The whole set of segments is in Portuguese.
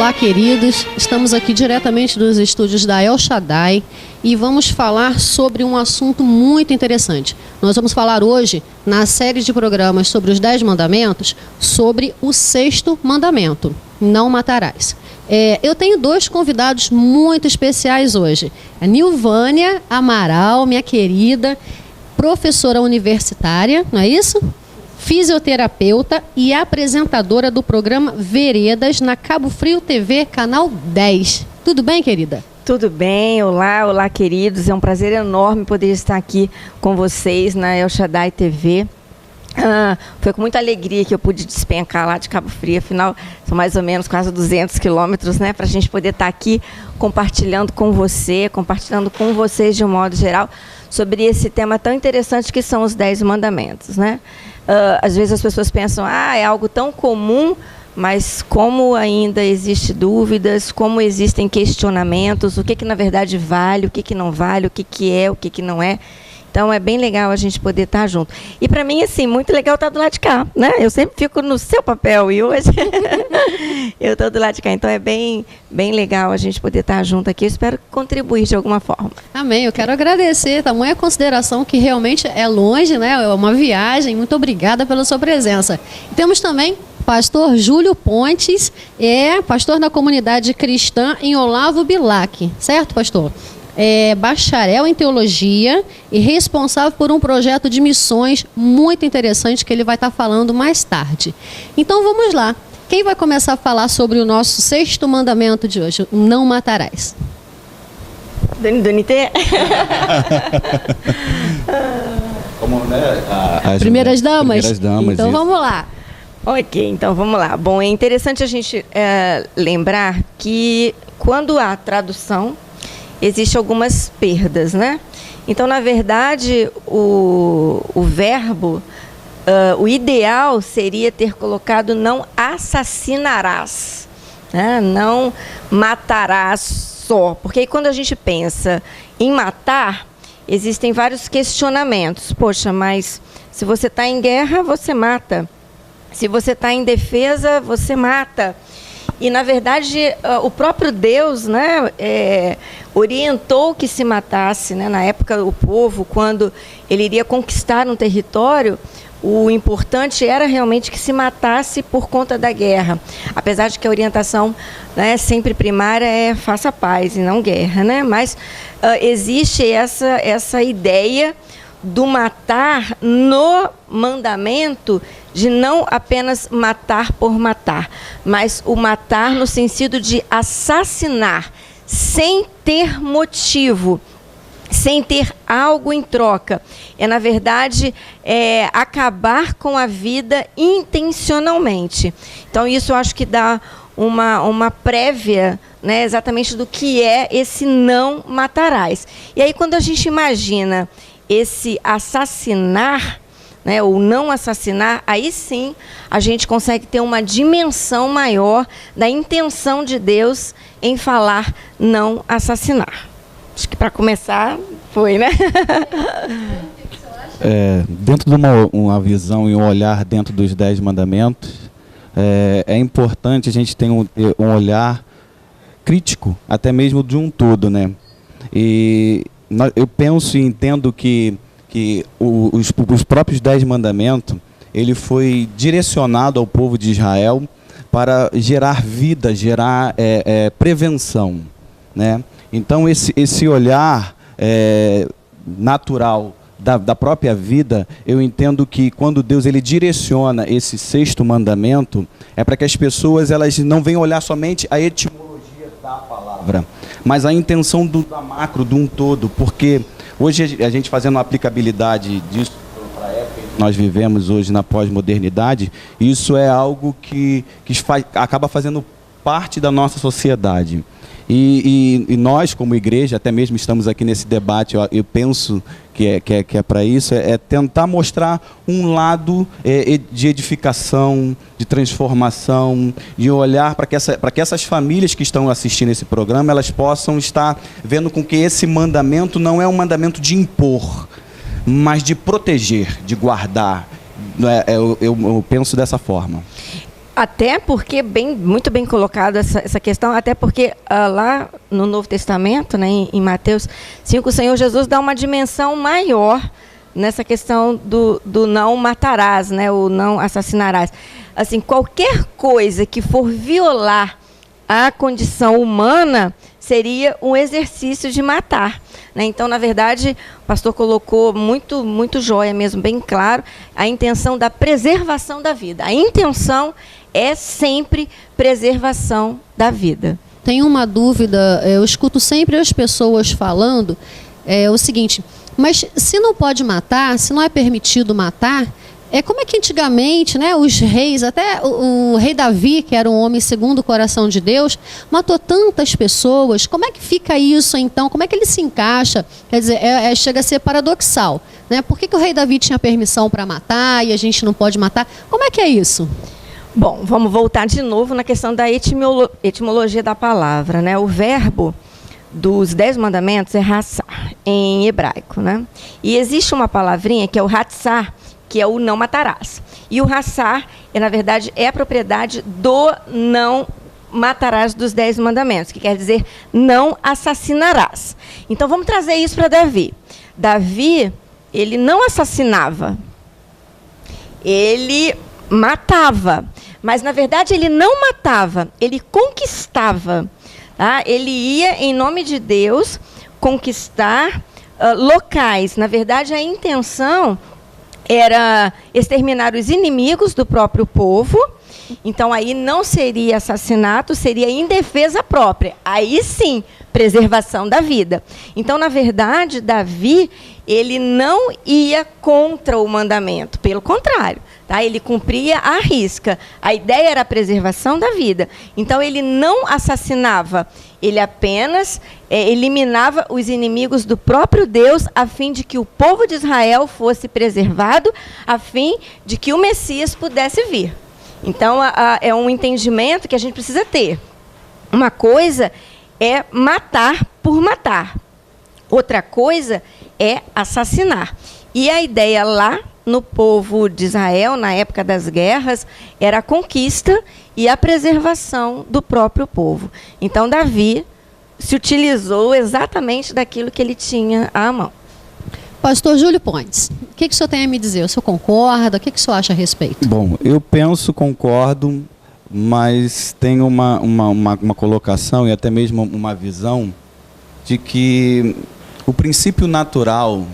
Olá, queridos. Estamos aqui diretamente dos estúdios da El Shaddai e vamos falar sobre um assunto muito interessante. Nós vamos falar hoje, na série de programas sobre os 10 mandamentos, sobre o 6º mandamento: não matarás. Eu tenho dois convidados muito especiais hoje. A Nilvânia Amaral, minha querida, professora universitária, não é isso? Fisioterapeuta e apresentadora do programa Veredas na Cabo Frio TV, canal 10. Tudo bem, querida? Tudo bem, olá queridos, é um prazer enorme poder estar aqui com vocês na El Shaddai TV. Foi com muita alegria que eu pude despencar lá de Cabo Frio, afinal são mais ou menos quase 200 quilômetros, né, para a gente poder estar aqui compartilhando com vocês de um modo geral sobre esse tema tão interessante que são os 10 mandamentos, né? Às vezes as pessoas pensam, é algo tão comum, mas como ainda existem dúvidas, como existem questionamentos, o que na verdade vale, o que não vale, o que é, o que não é. Então é bem legal a gente poder estar junto. E para mim, assim, muito legal estar do lado de cá, né? Eu sempre fico no seu papel e hoje eu estou do lado de cá. Então é bem legal a gente poder estar junto aqui. Eu espero contribuir de alguma forma. Amém. Eu quero agradecer tamanha consideração que realmente é longe, né? É uma viagem. Muito obrigada pela sua presença. E temos também pastor Júlio Pontes, pastor na comunidade cristã em Olavo Bilac. Certo, pastor? Bacharel em teologia e responsável por um projeto de missões muito interessante que ele vai estar falando mais tarde. Então vamos lá. Quem vai começar a falar sobre o nosso 6º mandamento de hoje? Não matarás. Donite. Como, né? Primeiras damas. Então isso. Vamos lá. Ok, então vamos lá. Bom, é interessante a gente lembrar que quando há tradução, existem algumas perdas, né? Então, na verdade, o verbo, o ideal seria ter colocado não assassinarás, né? Não matarás só. Porque aí, quando a gente pensa em matar, existem vários questionamentos. Poxa, mas se você está em guerra, você mata. Se você está em defesa, você mata. E, na verdade, o próprio Deus, né, orientou que se matasse, né? Na época, o povo, quando ele iria conquistar um território, o importante era realmente que se matasse por conta da guerra. Apesar de que a orientação, né, sempre primária é faça paz e não guerra, né? Mas existe essa ideia do matar no mandamento, de não apenas matar por matar, mas o matar no sentido de assassinar, sem ter motivo, sem ter algo em troca. Na verdade, acabar com a vida intencionalmente. Então, isso eu acho que dá uma prévia, né, exatamente do que é esse não matarás. E aí, quando a gente imagina esse assassinar, né, ou não assassinar, aí sim a gente consegue ter uma dimensão maior da intenção de Deus em falar não assassinar. Acho que para começar foi, né? Dentro de uma visão e um olhar dentro dos 10 mandamentos, é importante a gente ter um olhar crítico, até mesmo de um todo, né? E eu penso e entendo que os próprios 10 mandamentos, ele foi direcionado ao povo de Israel para gerar vida, gerar prevenção, né? Então esse olhar natural da própria vida, eu entendo que quando Deus ele direciona esse 6º mandamento, é para que as pessoas elas não venham olhar somente a etimologia da palavra, mas a intenção da macro, de um todo, porque hoje a gente fazendo uma aplicabilidade disso para a época que nós vivemos hoje na pós-modernidade, isso é algo que acaba fazendo parte da nossa sociedade. E nós, como igreja, até mesmo estamos aqui nesse debate, eu penso que é para isso, é tentar mostrar um lado de edificação, de transformação, de olhar para que essas famílias que estão assistindo esse programa, elas possam estar vendo com que esse mandamento não é um mandamento de impor, mas de proteger, de guardar. Eu penso dessa forma. Até porque, muito bem colocado essa questão, até porque lá no Novo Testamento, né, em Mateus 5, o Senhor Jesus dá uma dimensão maior nessa questão do não matarás, né, o não assassinarás. Assim, qualquer coisa que for violar a condição humana seria um exercício de matar, né? Então, na verdade, o pastor colocou muito joia mesmo, bem claro, a intenção da preservação da vida. A intenção é sempre preservação da vida. Tem uma dúvida, eu escuto sempre as pessoas falando o seguinte, mas se não pode matar, se não é permitido matar, como é que antigamente, né, os reis, até o rei Davi, que era um homem segundo o coração de Deus, matou tantas pessoas, como é que fica isso então? Como é que ele se encaixa? Quer dizer, chega a ser paradoxal, né? Por que o rei Davi tinha permissão para matar e a gente não pode matar? Como é que é isso? Bom, vamos voltar de novo na questão da etimologia da palavra, né? O verbo dos 10 mandamentos é hatzar, em hebraico, né? E existe uma palavrinha que é o hatzar, que é o não matarás. E o hatzar, na verdade, é a propriedade do não matarás dos 10 mandamentos, que quer dizer não assassinarás. Então, vamos trazer isso para Davi. Davi, ele não assassinava, ele matava. Mas, na verdade, ele não matava, ele conquistava. Tá? Ele ia, em nome de Deus, conquistar locais. Na verdade, a intenção era exterminar os inimigos do próprio povo. Então, aí não seria assassinato, seria em defesa própria. Aí sim, preservação da vida. Então, na verdade, Davi, ele não ia contra o mandamento, pelo contrário, tá? Ele cumpria à risca. A ideia era a preservação da vida. Então, ele não assassinava, ele apenas eliminava os inimigos do próprio Deus, a fim de que o povo de Israel fosse preservado, a fim de que o Messias pudesse vir. Então, é um entendimento que a gente precisa ter. Uma coisa é matar por matar. Outra coisa é assassinar. E a ideia lá no povo de Israel, na época das guerras, era a conquista e a preservação do próprio povo. Então, Davi se utilizou exatamente daquilo que ele tinha à mão. Pastor Júlio Pontes, o que o senhor tem a me dizer? O senhor concorda? O que o senhor acha a respeito? Bom, eu concordo, mas tenho uma colocação e até mesmo uma visão de que o princípio natural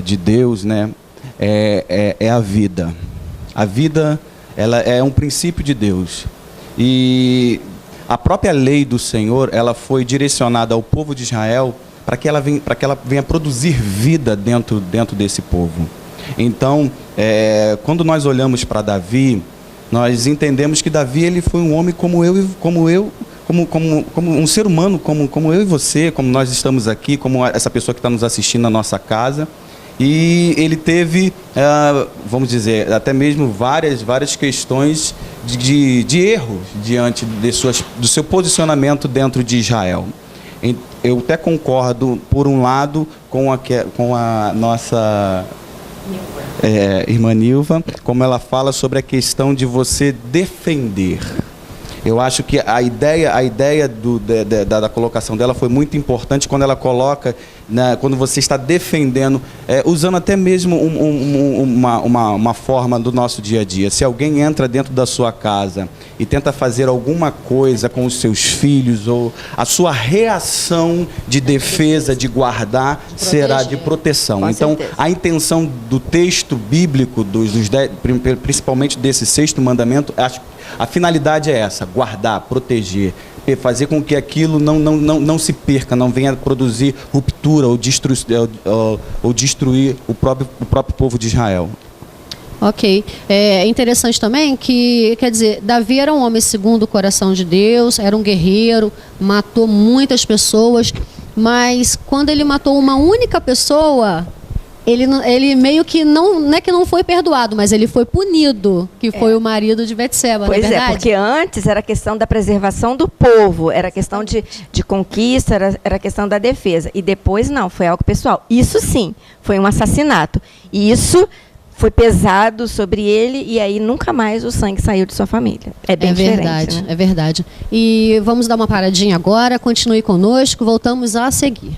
de Deus, né, é a vida. A vida, ela é um princípio de Deus. E a própria lei do Senhor, ela foi direcionada ao povo de Israel para que ela venha produzir vida dentro desse povo. Então, quando nós olhamos para Davi, nós entendemos que Davi, ele foi um homem como um ser humano, como eu e você, como nós estamos aqui, como essa pessoa que está nos assistindo na nossa casa. E ele teve, vamos dizer, até mesmo várias questões de erro diante do seu posicionamento dentro de Israel. Eu até concordo, por um lado, com a nossa irmã Nilva, como ela fala sobre a questão de você defender. Eu acho que a ideia da colocação dela foi muito importante quando ela coloca, né, quando você está defendendo, usando até mesmo uma forma do nosso dia a dia. Se alguém entra dentro da sua casa e tenta fazer alguma coisa com os seus filhos, ou a sua reação de defesa, de guardar, será de proteção. Com então, certeza. A intenção do texto bíblico, principalmente desse 6º mandamento, acho que a finalidade é essa: guardar, proteger, fazer com que aquilo não se perca, não venha produzir ruptura ou destruir o próprio povo de Israel. Ok. É interessante também que, quer dizer, Davi era um homem segundo o coração de Deus, era um guerreiro, matou muitas pessoas, mas quando ele matou uma única pessoa, ele meio que não é que não foi perdoado, mas ele foi punido, que foi o marido de Betseba, não é verdade? Pois é, porque antes era a questão da preservação do povo, era a questão de conquista, era a questão da defesa. E depois não, foi algo pessoal. Isso sim, foi um assassinato. E isso foi pesado sobre ele e aí nunca mais o sangue saiu de sua família. É bem diferente, verdade, né? é verdade. E vamos dar uma paradinha agora, continue conosco, voltamos a seguir.